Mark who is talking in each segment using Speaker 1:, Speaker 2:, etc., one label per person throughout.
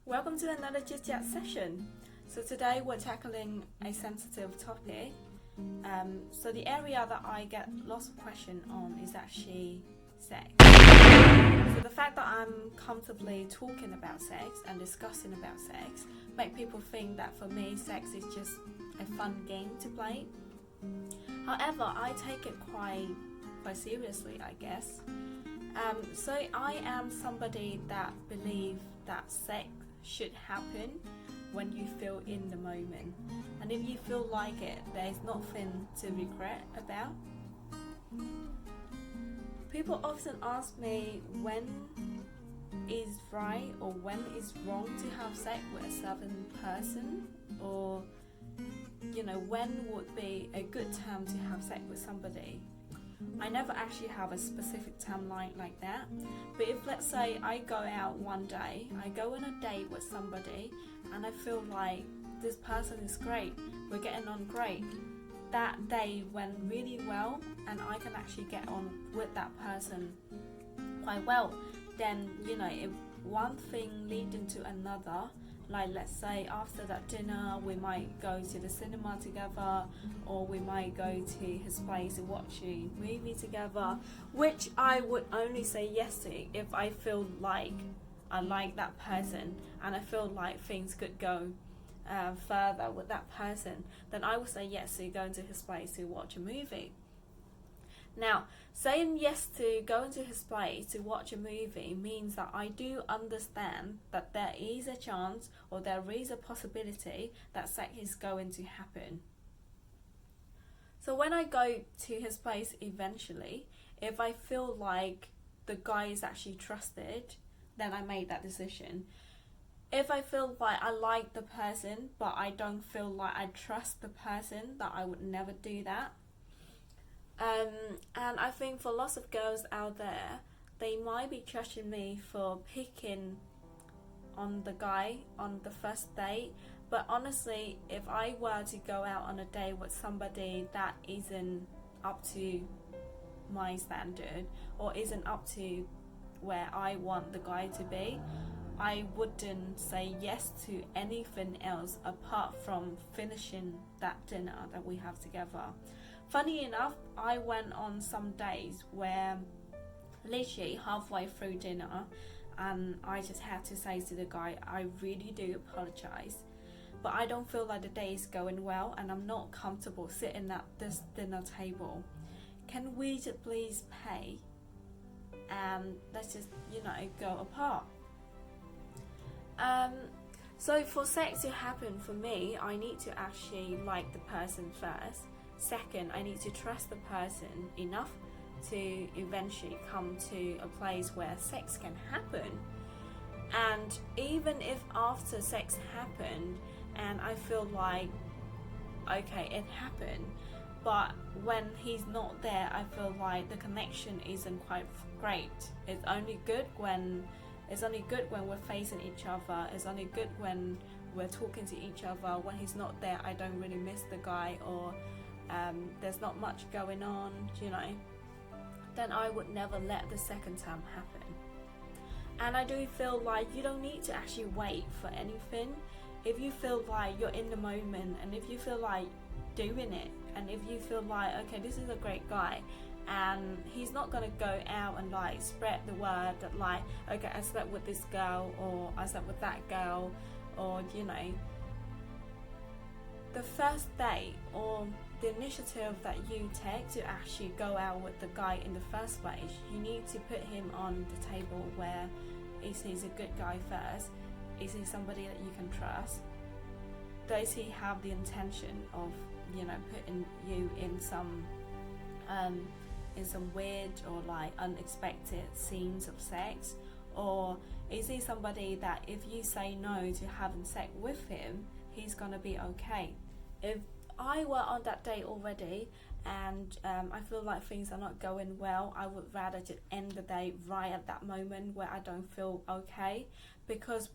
Speaker 1: Welcome to another Chit Chat session. So today we're tackling a sensitive topic. So the area that I get lots of questions on is actually sex. So the fact that I'm comfortably talking about sex and discussing about sex make people think that for me sex is just a fun game to play. However, I take it quite seriously, I guess. So I am somebody that believes that sex should happen when you feel in the moment, and if you feel like it, there's nothing to regret about. People often ask me when is right or when is wrong to have sex with a certain person, or when would be a good time to have sex with somebody. I never actually have a specific timeline like that, but if let's say I go out one day, I go on a date with somebody and I feel like this person is great, we're getting on great, that day went really well and I can actually get on with that person quite well, then if one thing leads into another, like let's say after that dinner we might go to the cinema together, or we might go to his place to watch a movie together, which I would only say yes to if I feel like I like that person and I feel like things could go further with that person, then I would say yes to going to his place to watch a movie. Now, saying yes to going to his place to watch a movie means that I do understand that there is a chance or there is a possibility that sex is going to happen. So when I go to his place eventually, if I feel like the guy is actually trusted, then I made that decision. If I feel like I like the person but I don't feel like I trust the person, that I would never do that. And I think for lots of girls out there, they might be judging me for picking on the guy on the first date, but honestly, if I were to go out on a date with somebody that isn't up to my standard or isn't up to where I want the guy to be, I wouldn't say yes to anything else apart from finishing that dinner that we have together. Funny enough, I went on some days where literally halfway through dinner and I just had to say to the guy, I really do apologize, but I don't feel like the day is going well and I'm not comfortable sitting at this dinner table. Can we just please pay and let's just, go apart? So for sex to happen for me, I need to actually like the person first. Second, I need to trust the person enough to eventually come to a place where sex can happen. And even if after sex happened and I feel like, okay, it happened, but when he's not there, I feel like the connection isn't quite great. It's only good when we're facing each other. It's only good when we're talking to each other. When he's not there, I don't really miss the guy, or there's not much going on, then I would never let the second time happen. And I do feel like you don't need to actually wait for anything. If you feel like you're in the moment, and if you feel like doing it, and if you feel like, okay, this is a great guy, and he's not going to go out and spread the word that okay, I slept with this girl, or I slept with that girl, or the first date or the initiative that you take to actually go out with the guy in the first place, you need to put him on the table where is he a good guy first? Is he somebody that you can trust? Does he have the intention of putting you in some weird or unexpected scenes of sex? Or is he somebody that if you say no to having sex with him, he's gonna be okay? If I were on that date already and I feel like things are not going well, I would rather just end the day right at that moment where I don't feel okay. Because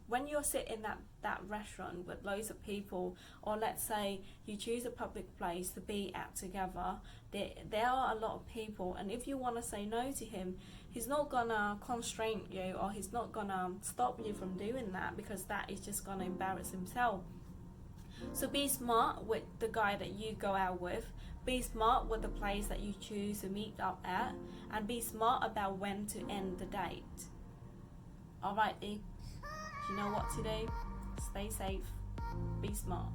Speaker 1: when you're sitting at that restaurant with loads of people, or let's say you choose a public place to be at together, there are a lot of people, and if you want to say no to him, he's not gonna constrain you, or he's not gonna stop you from doing that, because that is just gonna embarrass himself. So be smart with the guy that you go out with, be smart with the place that you choose to meet up at, and be smart about when to end the date. Alrighty, you know what to do. Stay safe, be smart.